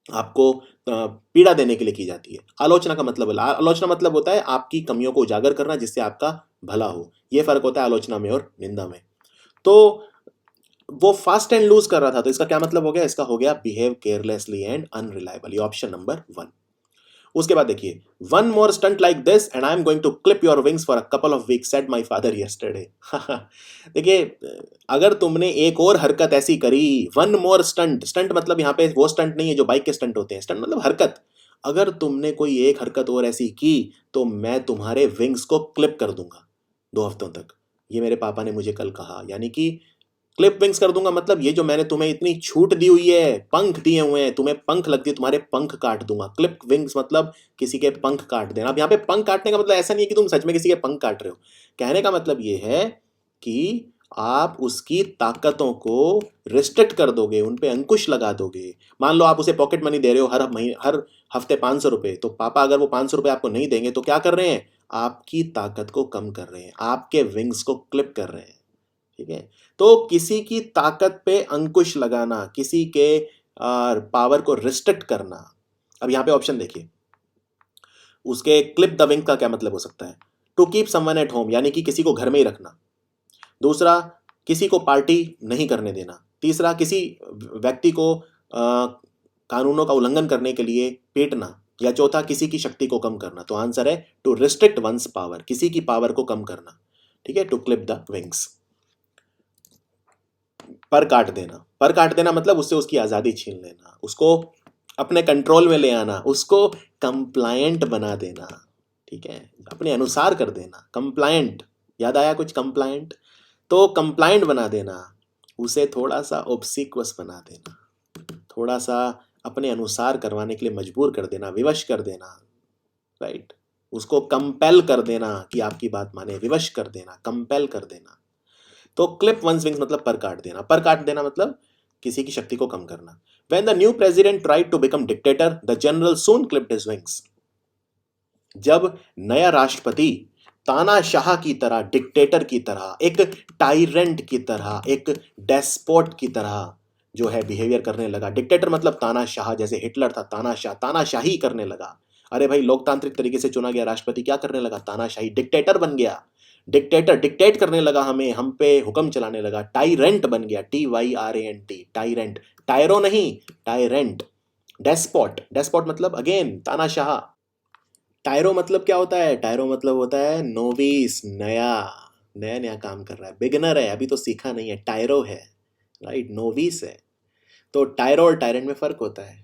आपको पीड़ा देने के लिए की जाती है। आलोचना का मतलब, आलोचना मतलब होता है आपकी कमियों को उजागर करना जिससे आपका भला हो, ये फर्क होता है आलोचना में और निंदा में। तो वो फास्ट एंड लूज कर रहा था, तो इसका क्या मतलब हो गया, इसका हो गया बिहेव केयरलेसली एंड अनरिलायबल, ये ऑप्शन नंबर 1। उसके बाद देखिए, one more stunt like this and I am going to clip your wings for a couple of weeks said my father yesterday. देखिए, अगर तुमने एक और हरकत ऐसी करी, वन मोर स्टंट, स्टंट मतलब यहाँ पे वो स्टंट नहीं है जो बाइक के स्टंट होते हैं, स्टंट मतलब हरकत, अगर तुमने कोई एक हरकत और ऐसी की तो मैं तुम्हारे विंग्स को क्लिप कर दूंगा 2 हफ्तों तक, ये मेरे पापा ने मुझे कल कहा। यानी कि क्लिप विंग्स कर दूंगा मतलब ये जो मैंने तुम्हें इतनी छूट दी हुई है, पंख दिए हुए हैं, तुम्हें पंख लगती है, तुम्हारे पंख काट दूंगा। क्लिप विंग्स मतलब किसी के पंख काट देना। अब यहाँ पे पंख काटने का मतलब ऐसा नहीं है कि तुम सच में किसी के पंख काट रहे हो, कहने का मतलब ये है कि आप उसकी ताकतों को रिस्ट्रिक्ट कर दोगे, उन पे अंकुश लगा दोगे। मान लो आप उसे पॉकेट मनी दे रहे हो हर महीने, हर हफ्ते 500 रुपये, तो पापा अगर वो 500 रुपये आपको नहीं देंगे तो क्या कर रहे हैं, आपकी ताकत को कम कर रहे हैं, आपके विंग्स को क्लिप कर रहे हैं, ठीक है। तो किसी की ताकत पे अंकुश लगाना, किसी के पावर को रिस्ट्रिक्ट करना। अब यहाँ पे ऑप्शन देखिए, उसके क्लिप द विंग का क्या मतलब हो सकता है, to keep someone at home, यानी कि किसी को घर में ही रखना। दूसरा, किसी को पार्टी नहीं करने देना। तीसरा, किसी व्यक्ति को कानूनों का उल्लंघन करने के लिए पीटना। या चौथा, किसी की शक्ति को कम करना। तो आंसर है टू रिस्ट्रिक्ट वंस पावर, किसी की पावर को कम करना, ठीक है, टू क्लिप द विंग्स। पर काट देना, पर काट देना मतलब उससे उसकी आज़ादी छीन लेना, उसको अपने कंट्रोल में ले आना, उसको कंप्लायंट बना देना, ठीक है, अपने अनुसार कर देना। कंप्लायंट, याद आया कुछ, कंप्लायंट, तो कंप्लायंट बना देना, उसे थोड़ा सा ऑब्सिक्वस बना देना, थोड़ा सा अपने अनुसार करवाने के लिए मजबूर कर देना, विवश कर देना, राइट, उसको कंपेल कर देना कि आपकी बात माने, विवश कर देना, कंपेल कर देना। तो क्लिप वंस विंग्स मतलब पर काट देना, पर काट देना मतलब किसी की शक्ति को कम करना। When the new president tried to become dictator, the general soon clipped his wings. जब नया राष्ट्रपति तानाशाह की तरह, डिक्टेटर की तरह, एक टायरेंट की तरह, एक डेस्पोट की तरह जो है बिहेवियर करने लगा, डिक्टेटर मतलब तानाशाह, जैसे हिटलर था तानाशाह, तानाशाही करने लगा। अरे भाई, लोकतांत्रिक तरीके से चुना गया राष्ट्रपति क्या करने लगा, तानाशाही, डिक्टेटर बन गया, डिक्टेटर डिक्टेट करने लगा हमें, हम पे हुक्म चलाने लगा, टायरेंट बन गया, TYRANT, टायरेंट, टायरो नहीं, टायरेंट। डेस्पोट, डेस्पोट मतलब अगेन तानाशाह। टायरो मतलब क्या होता है, टायरो मतलब होता है नोविस, नया, नया नया काम कर रहा है, बिगिनर है, अभी तो सीखा नहीं है, टायरो है, राइट, नोविस है। तो टायरो और टायरेंट में फर्क होता है।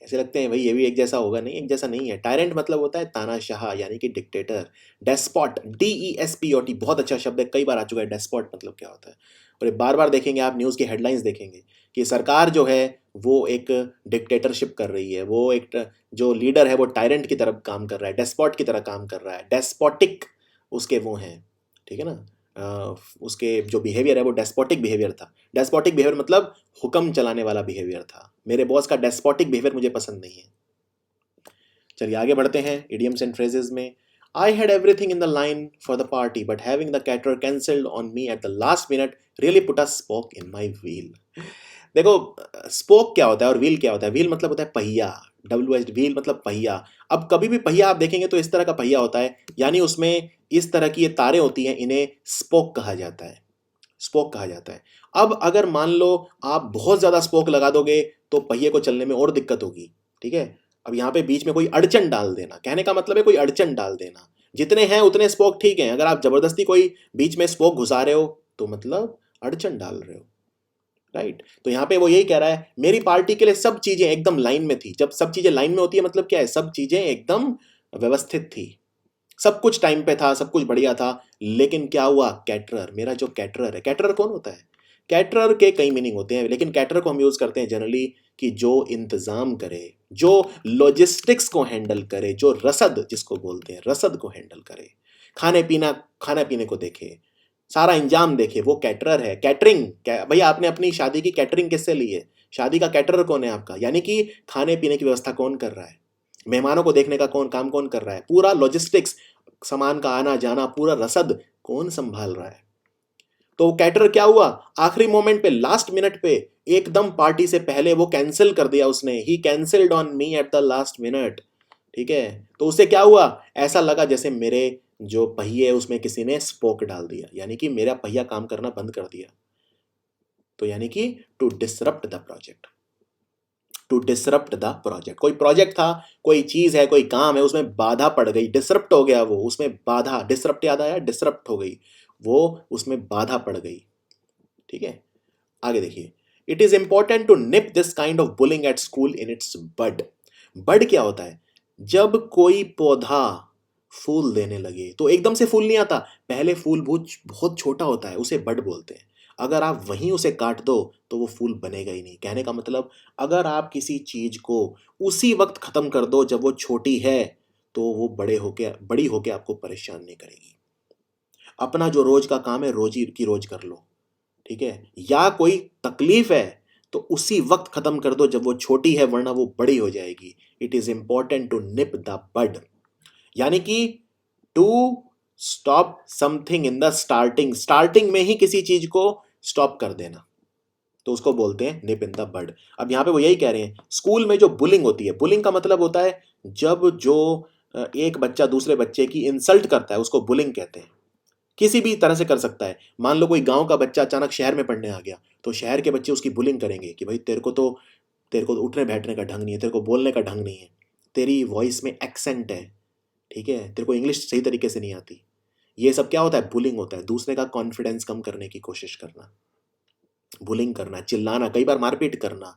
ऐसे लगते हैं भाई ये भी एक जैसा होगा, नहीं, एक जैसा नहीं है। टायरेंट मतलब होता है तानाशाह, यानी कि डिक्टेटर। डेस्पॉट, DESPOT, बहुत अच्छा शब्द है, कई बार आ चुका है, डेस्पॉट मतलब क्या होता है। और ये बार बार देखेंगे आप, न्यूज़ की हेडलाइंस देखेंगे कि सरकार जो है वो एक डिक्टेटरशिप कर रही है, वो एक जो लीडर है वो टायरेंट की तरफ काम कर रहा है, डेस्पॉट की तरह काम कर रहा है, डेस्पोटिक उसके वो हैं, ठीक है ना। उसके जो बिहेवियर है वो डेस्पोटिक बिहेवियर था। डेस्पोटिक बिहेवियर मतलब हुक्म चलाने वाला बिहेवियर था। मेरे बॉस का डेस्पोटिक बिहेवियर मुझे पसंद नहीं है। चलिए आगे बढ़ते हैं इडियम्स एंड फ्रेजेस में। I had everything in the line for the party, but having the caterer cancelled on me at the last minute really put a spoke in my wheel. देखो, स्पोक क्या होता है और wheel क्या होता है? Wheel मतलब होता है पहिया, WH, व्हील मतलब पहिया। अब कभी भी पहिया आप देखेंगे तो इस तरह का पहिया होता है, यानी उसमें इस तरह की ये तारें होती हैं, इन्हें स्पोक कहा जाता है। स्पोक कहा जाता है। अब अगर मान लो आप बहुत ज्यादा स्पोक लगा दोगे तो पहिए को चलने में और दिक्कत होगी, ठीक है। अब यहाँ पे बीच में कोई अड़चन डाल देना, कहने का मतलब है कोई अड़चन डाल देना। जितने हैं उतने स्पोक ठीक हैं, अगर आप जबरदस्ती कोई बीच में स्पोक घुसा रहे हो तो मतलब अड़चन डाल रहे हो, राइट। तो यहाँ पे वो यही कह रहा है, मेरी पार्टी के लिए सब चीजें एकदम लाइन में थी। जब सब चीजें लाइन में होती है मतलब क्या है? सब चीजें एकदम व्यवस्थित थी, सब कुछ टाइम पे था, सब कुछ बढ़िया था। लेकिन क्या हुआ? कैटरर, मेरा जो कैटरर है, कैटरर कौन होता है? कैटरर के कई मीनिंग होते हैं, लेकिन कैटरर को हम यूज करते हैं जनरली कि जो इंतजाम करे, जो लॉजिस्टिक्स को हैंडल करे, जो रसद जिसको बोलते हैं, रसद को हैंडल करे, खाने पीने को देखे, सारा इंजाम देखे, वो कैटरर है। कैटरिंग भैया, आपने अपनी शादी की कैटरिंग किससे ली है? शादी का कैटरर कौन है आपका? यानी कि खाने पीने की व्यवस्था कौन कर रहा है, मेहमानों को देखने का कौन कर रहा है, पूरा लॉजिस्टिक्स, सामान का आना जाना, पूरा रसद कौन संभाल रहा है? तो कैटरर क्या हुआ? आखिरी मोमेंट पे, लास्ट मिनट पे, एकदम पार्टी से पहले वो कैंसिल कर दिया उसने। He cancelled on me at the last minute, ठीक है। तो उससे क्या हुआ? ऐसा लगा जैसे मेरे जो पहिए है उसमें किसी ने स्पोक डाल दिया, यानी कि मेरा पहिया काम करना बंद कर दिया। तो यानी कि to disrupt the project, to disrupt the project. कोई प्रोजेक्ट था, कोई चीज है, कोई काम है, उसमें बाधा पड़ गई, डिसरप्ट हो गया वो, उसमें बाधा, डिसरप्ट याद आया, डिसरप्ट हो गई वो, उसमें बाधा पड़ गई, ठीक है। आगे देखिए, it is important to nip this kind of bullying at school in its bud. Bud क्या होता है? जब कोई पौधा फूल देने लगे तो एकदम से फूल नहीं आता, पहले फूल बहुत बहुत छोटा होता है, उसे बड बोलते हैं। अगर आप वहीं उसे काट दो तो वो फूल बनेगा ही नहीं। कहने का मतलब, अगर आप किसी चीज को उसी वक्त खत्म कर दो जब वो छोटी है, तो वो बड़ी होके आपको परेशान नहीं करेगी। अपना जो रोज का काम है रोज ही की रोज कर लो, ठीक है। या कोई तकलीफ है तो उसी वक्त खत्म कर दो जब वो छोटी है, वरना वो बड़ी हो जाएगी। It is important to nip the bud, यानी कि to stop something in the starting, starting में ही किसी चीज को स्टॉप कर देना, तो उसको बोलते हैं निप इन द बड। अब यहां पे वो यही कह रहे हैं, स्कूल में जो बुलिंग होती है, बुलिंग का मतलब होता है जब जो एक बच्चा दूसरे बच्चे की इंसल्ट करता है, उसको बुलिंग कहते हैं। किसी भी तरह से कर सकता है। मान लो कोई गांव का बच्चा अचानक शहर में पढ़ने आ गया, तो शहर के बच्चे उसकी बुलिंग करेंगे कि भाई तेरे को तो उठने बैठने का ढंग नहीं है, तेरे को बोलने का ढंग नहीं है, तेरी वॉइस में एक्सेंट है, ठीक है, तेरे को इंग्लिश सही तरीके से नहीं आती। ये सब क्या होता है? बुलिंग होता है। दूसरे का कॉन्फिडेंस कम करने की कोशिश करना, बुलिंग करना, चिल्लाना, कई बार मारपीट करना,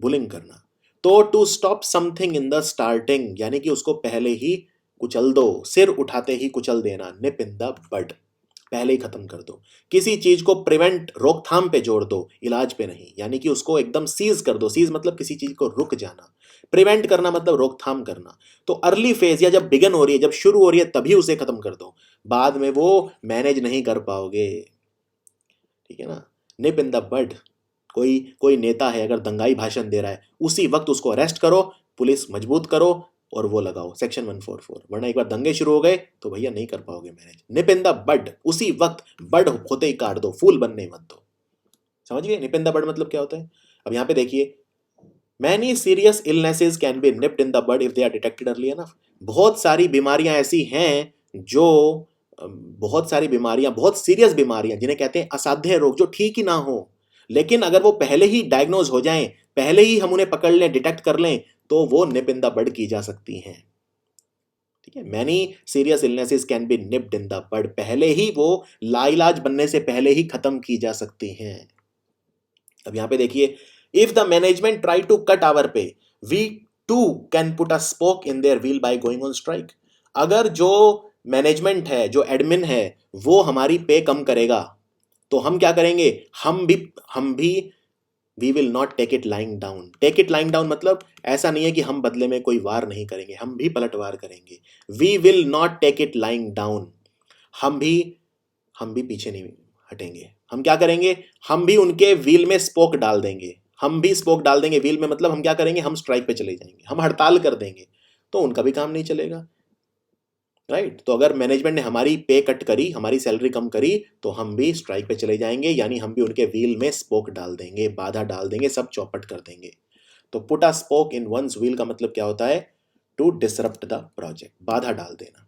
बुलिंग करना। तो to stop something in the starting, यानी कि उसको पहले ही कुचल दो, सिर उठाते ही कुचल देना, निप इन द बड, पहले ही खत्म कर दो। किसी चीज को प्रिवेंट, रोकथाम पे जोड़ दो, इलाज पे नहीं, यानी कि उसको एकदम सीज कर दो। सीज मतलब किसी चीज को रुक जाना, प्रिवेंट करना मतलब रोकथाम करना। तो अर्ली फेज, या जब बिगन हो रही है, जब शुरू हो रही है, तभी उसे खत्म कर दो, बाद में वो मैनेज नहीं कर पाओगे, ठीक है ना। निप इन द बड, कोई कोई नेता है अगर दंगाई भाषण दे रहा है, उसी वक्त उसको अरेस्ट करो, पुलिस मजबूत करो और वो लगाओ सेक्शन 144, वरना एक बार दंगे शुरू हो गए तो भैया नहीं कर पाओगे मैनेज। निप इन द बड, उसी वक्त, बड होते ही काट दो, फूल बनने मत दो। समझ गए निप इन द बड मतलब क्या होता है? अब यहाँ पे देखिए, many serious illnesses can be nipped in the bud if they are detected early enough. बहुत सारी बीमारियां ऐसी हैं जो बहुत सारी बीमारियां, बहुत सीरियस बीमारियां जिन्हें कहते हैं असाध्य रोग, जो ठीक ही ना हो, लेकिन अगर वो पहले ही डायग्नोज हो जाएं, पहले ही हम उन्हें पकड़ लें, डिटेक्ट कर लें, तो वो निप इन द बड की जा सकती हैं, ठीक है। Many serious illnesses can be nipped in the bud, पहले ही वो लाइलाज बनने से पहले ही खत्म की जा सकती हैं। अब यहां पे देखिए, if the management try to cut our pay, we too can put a spoke in their wheel by going on strike. अगर जो मैनेजमेंट है, जो एडमिन है, वो हमारी पे कम करेगा, तो हम क्या करेंगे? हम भी we will not take it lying down. Take it lying down मतलब ऐसा नहीं है कि हम बदले में कोई वार नहीं करेंगे, हम भी पलटवार करेंगे। We will not take it lying down, हम भी हम भी पीछे नहीं हटेंगे। हम क्या करेंगे? हम भी उनके व्हील में स्पोक डाल देंगे, हम भी स्पोक डाल देंगे व्हील में, मतलब हम क्या करेंगे? हम स्ट्राइक पे चले जाएंगे, हम हड़ताल कर देंगे, तो उनका भी काम नहीं चलेगा। राइट। तो अगर मैनेजमेंट ने हमारी पे कट करी, हमारी सैलरी कम करी, तो हम भी स्ट्राइक पे चले जाएंगे, यानी हम भी उनके व्हील में स्पोक डाल देंगे, बाधा डाल देंगे, सब चौपट कर देंगे। तो put a spoke in one's wheel का मतलब क्या होता है? टू डिसरप्ट द प्रोजेक्ट, बाधा डाल देना।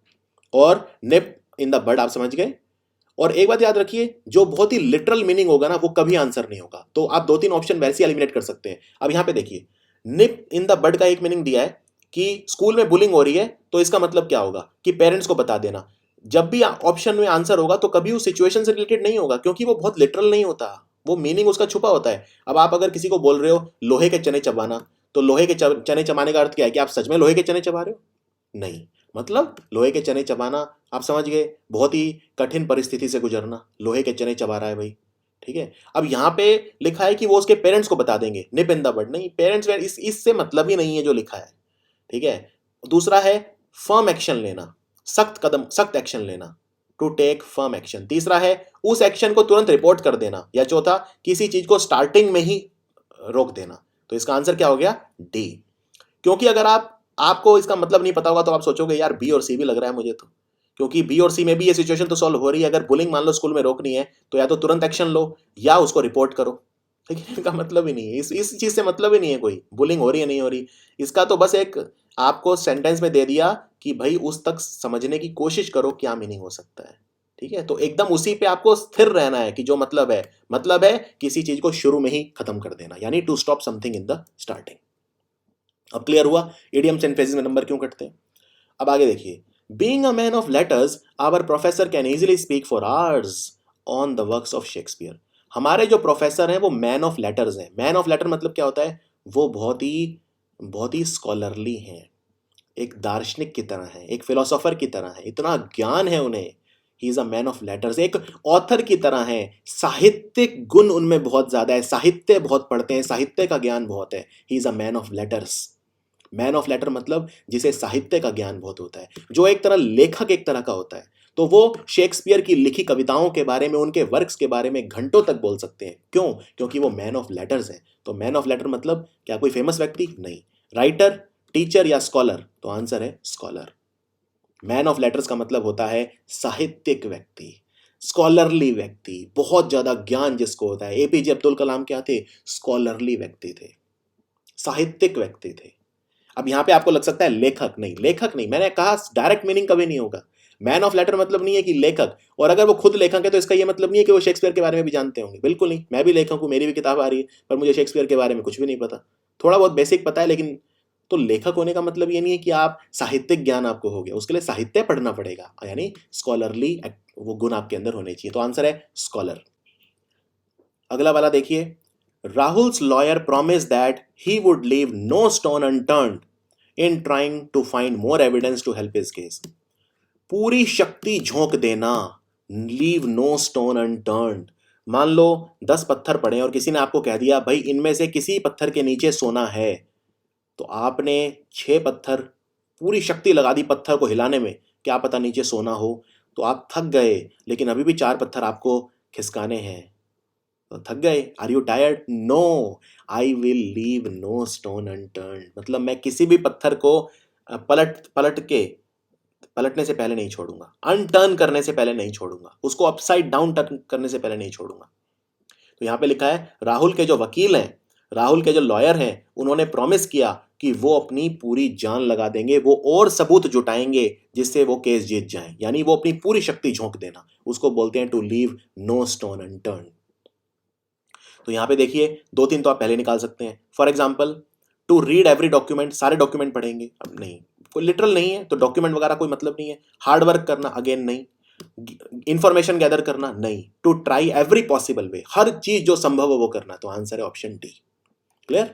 और निप इन द बड, आप समझ गए। और एक बात याद रखिए, जो बहुत ही लिटरल मीनिंग होगा ना, वो कभी आंसर नहीं होगा। तो आप 2-3 ऑप्शन वैसे ही एलिमिनेट कर सकते हैं। अब यहां पे देखिए, निप इन द बड का एक मीनिंग दिया है कि स्कूल में बुलिंग हो रही है, तो इसका मतलब क्या होगा कि पेरेंट्स को बता देना। जब भी ऑप्शन में आंसर होगा तो कभी उस सिचुएशन से रिलेटेड नहीं होगा, क्योंकि वो बहुत लिटरल नहीं होता, वो मीनिंग उसका छुपा होता है। अब आप अगर किसी को बोल रहे हो लोहे के चने चबाना, तो लोहे के चने चबाने का अर्थ क्या है? कि आप सच में लोहे के चने चबा रहे हो? नहीं, मतलब लोहे के चने चबाना, आप समझ गए, बहुत ही कठिन परिस्थिति से गुजरना, लोहे के चने चबा रहा है भाई। ठीक है। अब यहाँ पे लिखा है कि वो उसके पेरेंट्स को बता देंगे, निप इन द बड, नहीं, पेरेंट्स इससे मतलब ही नहीं है जो लिखा है। ठीक है। दूसरा है फर्म एक्शन लेना, सख्त कदम, सख्त एक्शन लेना, टू टेक फर्म एक्शन। तीसरा है उस एक्शन को तुरंत रिपोर्ट कर देना, या चौथा किसी चीज को स्टार्टिंग में ही रोक देना। तो इसका आंसर क्या हो गया? डी। क्योंकि अगर आपको इसका मतलब नहीं पता होगा तो आप सोचोगे यार बी और सी भी लग रहा है मुझे तो, क्योंकि बी और सी में भी ये सिचुएशन तो सॉल्व हो रही है। अगर बुलिंग मान लो स्कूल में रोकनी है, तो या तो तुरंत एक्शन लो या उसको रिपोर्ट करो। लेकिन इनका मतलब ही नहीं है, इस चीज से मतलब ही नहीं है कोई, बुलिंग हो रही है नहीं हो रही। इसका तो बस एक आपको सेंटेंस में दे दिया कि भाई उस तक समझने की कोशिश करो क्या मीनिंग हो सकता है। ठीक है। तो एकदम उसी पे आपको स्थिर रहना है कि जो मतलब है किसी चीज को शुरू में ही खत्म कर देना, यानी to stop something in the starting. अब क्लियर हुआ इडियम्स एंड फ्रेजेस में नंबर क्यों कटते हैं। अब आगे देखिए, being a man of letters our professor can easily speak for hours on the works of Shakespeare. हमारे जो प्रोफेसर हैं वो मैन ऑफ लेटर्स हैं। मैन ऑफ लेटर मतलब क्या होता है? वो बहुत ही स्कॉलरली हैं, एक दार्शनिक की तरह है, एक फिलोसोफर की तरह है, इतना ज्ञान है उन्हें। ही is a man of letters, एक ऑथर की तरह है, साहित्यिक गुण उनमें बहुत ज्यादा है, साहित्य बहुत पढ़ते हैं, साहित्य का ज्ञान बहुत है। He is a man of letters. Man of letter मतलब जिसे साहित्य का ज्ञान बहुत होता है, जो एक तरह लेखक एक तरह का होता है। तो वो शेक्सपियर की लिखी कविताओं के बारे में, उनके वर्क्स के बारे में घंटों तक बोल सकते हैं। क्यों? क्योंकि वो मैन ऑफ लेटर्स है। तो मैन ऑफ लेटर मतलब क्या कोई फेमस व्यक्ति? नहीं। राइटर, टीचर या स्कॉलर? तो आंसर है स्कॉलर। मैन ऑफ लेटर्स का मतलब होता है साहित्यिक व्यक्ति, स्कॉलरली व्यक्ति, बहुत ज्यादा ज्ञान जिसको होता है। एपीजे अब्दुल कलाम क्या थे? स्कॉलरली व्यक्ति थे, साहित्यिक व्यक्ति थे। अब यहां पे आपको लग सकता है लेखक, नहीं, लेखक नहीं, मैंने कहा डायरेक्ट मीनिंग कभी नहीं होगा। मैन ऑफ लेटर मतलब नहीं है कि लेखक, और अगर वो खुद लेखक है तो इसका ये मतलब नहीं है कि वो शेक्सपियर के बारे में भी जानते होंगे, बिल्कुल नहीं। मैं भी लेखक हूं, मेरी भी किताब आ रही है, पर मुझे शेक्सपियर के बारे में कुछ भी नहीं पता, थोड़ा बहुत बेसिक पता है। लेकिन तो लेखक होने का मतलब ये नहीं है कि आप साहित्यिक ज्ञान आपको हो गया, उसके लिए साहित्य पढ़ना पड़ेगा, यानी स्कॉलरली वो गुण आपके अंदर होने चाहिए। तो आंसर है स्कॉलर। अगला वाला देखिए, Rahul's lawyer promise that he would leave no stone unturned in trying to find more evidence to help his case. पूरी शक्ति झोंक देना, लीव नो स्टोन अनटर्न्ड। मान लो 10 पत्थर पड़े और किसी ने आपको कह दिया भाई इनमें से किसी पत्थर के नीचे सोना है, तो आपने 6 पत्थर, पूरी शक्ति लगा दी पत्थर को हिलाने में, क्या पता नीचे सोना हो। तो आप थक गए, लेकिन अभी भी 4 पत्थर आपको खिसकाने हैं, तो थक गए। Are you tired? No, I will leave no stone unturned, मतलब मैं किसी भी पत्थर को पलटने से पहले नहीं छोड़ूंगा, अनटर्न करने से पहले नहीं छोड़ूंगा, उसको अपसाइड डाउन टर्न करने से पहले नहीं छोड़ूंगा। तो यहां पे लिखा है राहुल के जो वकील हैं, राहुल के जो लॉयर हैं, उन्होंने प्रॉमिस किया कि वो अपनी पूरी जान लगा देंगे, वो और सबूत जुटाएंगे जिससे वो केस जीत जाएं, यानी वो अपनी पूरी शक्ति झोंक देना, उसको बोलते हैं to leave no stone unturn. तो यहां पे देखिए 2-3 तो आप पहले निकाल सकते हैं। For example, to read every document, सारे डॉक्यूमेंट पढ़ेंगे, अब नहीं, कोई लिटरल नहीं है तो डॉक्यूमेंट वगैरह कोई मतलब नहीं है। हार्ड वर्क करना, अगेन नहीं। इंफॉर्मेशन गैदर करना, नहीं। To try every possible way, हर चीज जो संभव हो वो करना, तो आंसर है ऑप्शन डी। क्लियर?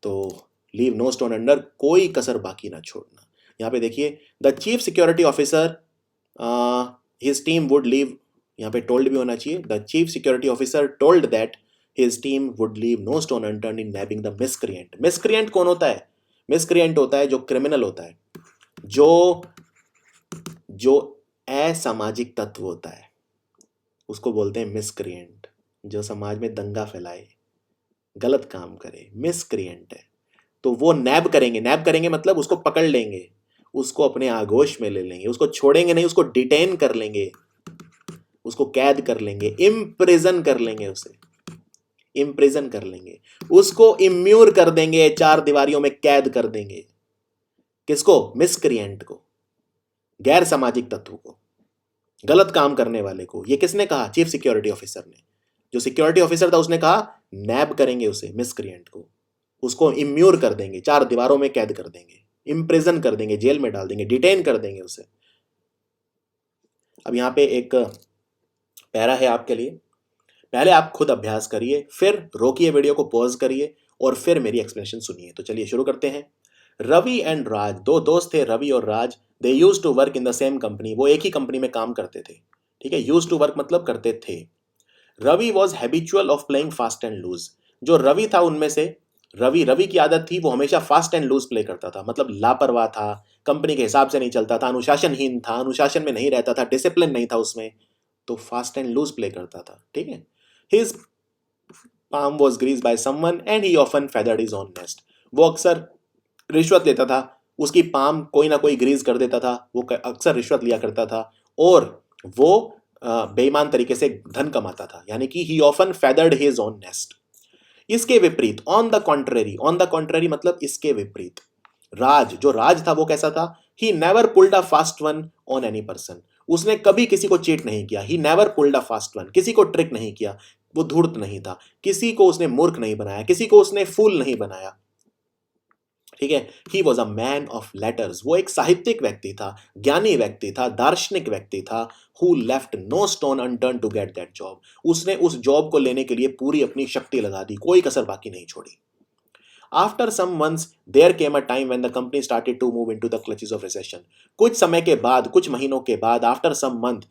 तो लीव नो स्टोन अंडर, कोई कसर बाकी ना छोड़ना। यहां पे देखिए, the chief security officer his team would leave, यहाँ पे टोल्ड भी होना चाहिए, the chief security officer told that his team would leave no stone unturned in nabbing the miscreant. Miscreant कौन होता है? मिसक्रिएंट होता है जो क्रिमिनल होता है, जो जो असामाजिक तत्व होता है, उसको बोलते हैं मिसक्रिएंट। जो समाज में दंगा फैलाए, गलत काम करे, मिसक्रिएंट है। तो वो नैब करेंगे, नैब करेंगे मतलब उसको पकड़ लेंगे, उसको अपने आगोश में ले लेंगे, उसको छोड़ेंगे नहीं, उसको डिटेन कर लेंगे, उसको कैद कर लेंगे, इम्प्रिजन कर लेंगे, उसे इम्प्रिजन कर लेंगे, उसको इम्यूर कर देंगे, चार दीवारियों में कैद कर देंगे। किसको? मिसक्रिएंट को, गैर सामाजिक तत्व को, गलत काम करने वाले को। ये किसने कहा? चीफ सिक्योरिटी ऑफिसर ने। जो सिक्योरिटी ऑफिसर था उसने कहा नैब करेंगे उसे, मिसक्रिएंट को, उसको इम्यूर कर देंगे, चार दीवारों में कैद कर देंगे, इम्प्रिजन कर देंगे, जेल में डाल देंगे, डिटेन कर देंगे उसे। अब यहां पे एक पैरा है आपके लिए, पहले आप खुद अभ्यास करिए, फिर रोकिए वीडियो को, पॉज करिए और फिर मेरी एक्सप्लेनेशन सुनिए। तो चलिए शुरू करते हैं। रवि एंड राज, दो दोस्त थे, रवि और Raj. They used to work in the same company, वो एक ही कंपनी में काम करते थे। ठीक है, यूज्ड टू वर्क मतलब करते थे। Ravi was habitual of playing fast and loose. जो रवि था उनमें से, रवि की आदत थी, वो हमेशा फास्ट एंड लूज प्ले करता था, मतलब लापरवाह था, कंपनी के हिसाब से नहीं चलता था, अनुशासनहीन था, अनुशासन में नहीं रहता था, डिसिप्लिन नहीं था उसमें, तो फास्ट एंड लूज प्ले करता था। ठीक है। His palm was greased by someone and he often feathered his own nest. वो अक्सर रिश्वत लेता था, उसकी पाम कोई ना कोई ग्रीज कर देता था, वो अक्सर रिश्वत लिया करता था और वो बेईमान तरीके से धन कमाता था, यानी कि he often feathered his own nest. इसके विपरीत, ऑन द कॉन्ट्रेरी मतलब इसके विपरीत, जो राज था वो कैसा था? He never pulled a fast one on any person. उसने कभी किसी को चीट नहीं किया। He never pulled a fast one. किसी को ट्रिक नहीं किया, वो धूर्त नहीं था, किसी को उसने मूर्ख नहीं बनाया, किसी को उसने फूल नहीं बनाया। ठीक है। He was a man of letters. वो एक साहित्यिक व्यक्ति था, ज्ञानी व्यक्ति था, दार्शनिक व्यक्ति था। Who left no stone unturned to get that job. उसने उस जॉब को लेने के लिए पूरी अपनी शक्ति लगा दी, कोई कसर बाकी नहीं छोड़ी। After some months, there came a time when the company started to move into the clutches of recession. कुछ समय के बाद, कुछ महीनों के बाद, after some month,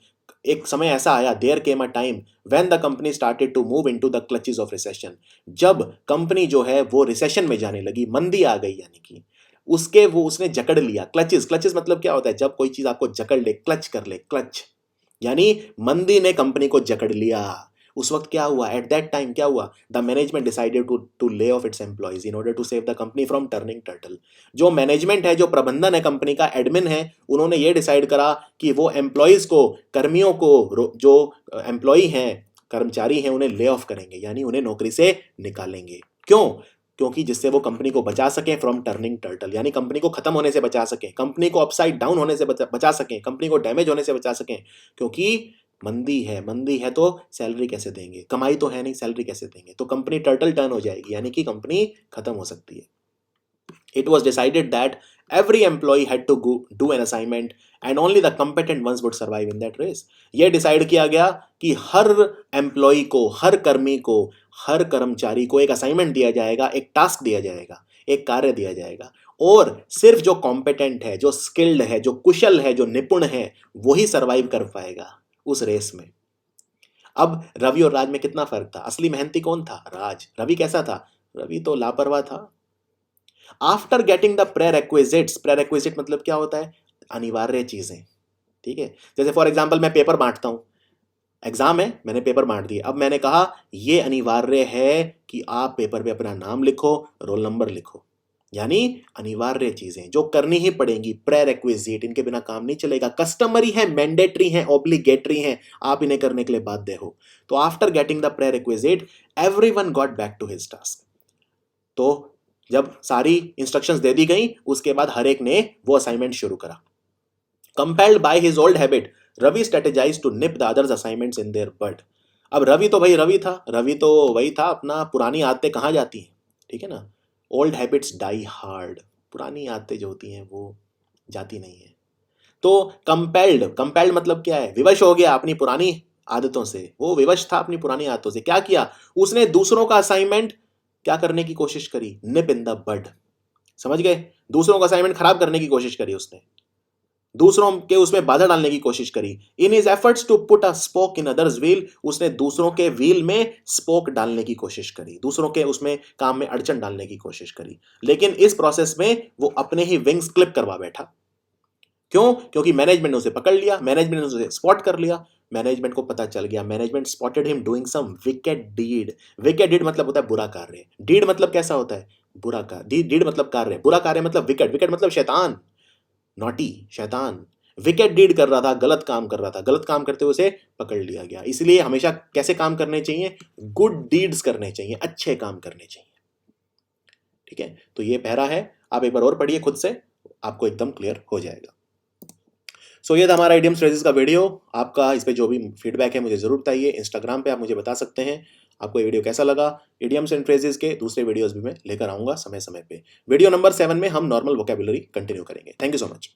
एक समय ऐसा आया, there came a time when the company started to move into the clutches of recession. जब कंपनी जो है वो रिसेशन में जाने लगी, मंदी आ गई, यानी कि उसने जकड़ लिया। क्लचेस मतलब क्या होता है? जब कोई चीज आपको जकड़ ले, क्लच कर ले, क्लच, यानी मंदी ने कंपनी को जकड़ लिया। उस वक्त क्या हुआ? एट दैट टाइम क्या हुआ? The management decided to lay off its employees in order to save the company from turning turtle. जो मैनेजमेंट है, जो प्रबंधन है कंपनी का, एडमिन है, उन्होंने ये डिसाइड करा कि वो एम्प्लॉइज को, कर्मियों को, जो एम्प्लॉई हैं, कर्मचारी हैं, उन्हें ले ऑफ करेंगे, यानी उन्हें नौकरी से निकालेंगे। क्यों? क्योंकि जिससे वो कंपनी को बचा सकें फ्रॉम टर्निंग टर्टल, यानी कंपनी को खत्म होने से बचा सकें, कंपनी को अपसाइड डाउन होने से बचा सकें, कंपनी को डैमेज होने से बचा सकें। क्योंकि मंदी है तो सैलरी कैसे देंगे? कमाई तो है नहीं, सैलरी कैसे देंगे? तो कंपनी टर्टल टर्न हो जाएगी, यानी कि कंपनी खत्म हो सकती है। It was decided that every employee had to do an assignment and only the competent ones would survive in that race. यह डिसाइड किया गया कि हर एम्प्लॉई को, हर कर्मी को, हर कर्मचारी को एक असाइनमेंट दिया जाएगा, एक टास्क दिया जाएगा, एक कार्य दिया जाएगा, और सिर्फ जो कॉम्पिटेंट है, जो स्किल्ड है, जो कुशल है, जो निपुण है, वही सर्वाइव कर पाएगा उस रेस में। अब रवि और राज में कितना फर्क था? असली मेहनती कौन था? राज। रवि कैसा था? रवि तो लापरवाह था। आफ्टर गेटिंग द प्रेरेक्विजिट मतलब क्या होता है? अनिवार्य चीजें। ठीक है, जैसे फॉर एग्जाम्पल मैं पेपर बांटता हूं, एग्जाम है, मैंने पेपर बांट दिया, अब मैंने कहा यह अनिवार्य है कि आप पेपर पे अपना नाम लिखो, रोल नंबर लिखो, यानी अनिवार्य चीजें जो करनी ही पड़ेंगी, प्रेरेक्विजिट, इनके बिना काम नहीं चलेगा, कस्टमरी है, मैंडेटरी है, ऑब्लिगेटरी है, आप इन्हें करने के लिए बाध्य हो। तो after getting the prerequisite everyone got back to his task. तो जब सारी इंस्ट्रक्शंस दे दी गई, उसके बाद हर एक ने वो असाइनमेंट शुरू करा। Compelled by his old habit, Ravi strategized to nip the others assignments in their bud. अब रवि तो भाई रवि तो वही था, अपना पुरानी आदतें कहाँ जाती हैं? ठीक है ना, ओल्ड हैबिट्स डाई हार्ड, पुरानी आदतें जो होती हैं वो जाती नहीं है। तो कंपेल्ड मतलब क्या है? विवश हो गया अपनी पुरानी आदतों से, वो विवश था अपनी पुरानी आदतों से। क्या किया उसने? दूसरों का असाइनमेंट क्या करने की कोशिश करी? निप इन द बड। समझ गए? दूसरों का असाइनमेंट खराब करने की कोशिश करी उसने, दूसरों के उसमें बाधा डालने की कोशिश करी। In his efforts to put a spoke in others wheel, उसने दूसरों के व्हील में स्पोक डालने की कोशिश करी, दूसरों के उसमें काम में अड़चन डालने की कोशिश करी, लेकिन इस प्रोसेस में वो अपने ही विंग्स क्लिप करवा बैठा। क्यों? क्योंकि मैनेजमेंट ने उसे पकड़ लिया, मैनेजमेंट ने उसे स्पॉट कर लिया, मैनेजमेंट को पता चल गया, management spotted him doing some wicked deed. Wicked deed मतलब होता है बुरा कार्य, डीड मतलब कैसा होता है? बुरा कार्य, डीड मतलब कार्य, बुरा कार्य मतलब विकेड मतलब शैतान। नॉटी, शैतान, विकेट डीड कर रहा था, गलत काम कर रहा था, गलत काम करते हुए उसे पकड़ लिया गया। इसलिए हमेशा कैसे काम करने चाहिए? गुड डीड्स करने चाहिए, अच्छे काम करने चाहिए। ठीक है, तो ये पहरा है, आप एक बार और पढ़िए खुद से, आपको एकदम क्लियर हो जाएगा। सो ये था हमारा इडियम्स फ्रेजेस का वीडियो। आपका इस पे जो भी फीडबैक है मुझे जरूर बताइए। इंस्टाग्राम पे आप मुझे बता सकते हैं आपको ये वीडियो कैसा लगा। इडियम्स एंड फ्रेजेस के दूसरे वीडियोस भी मैं लेकर आऊंगा समय समय पे। वीडियो नंबर 7 में हम नॉर्मल वोकैबुलरी कंटिन्यू करेंगे। Thank you so much.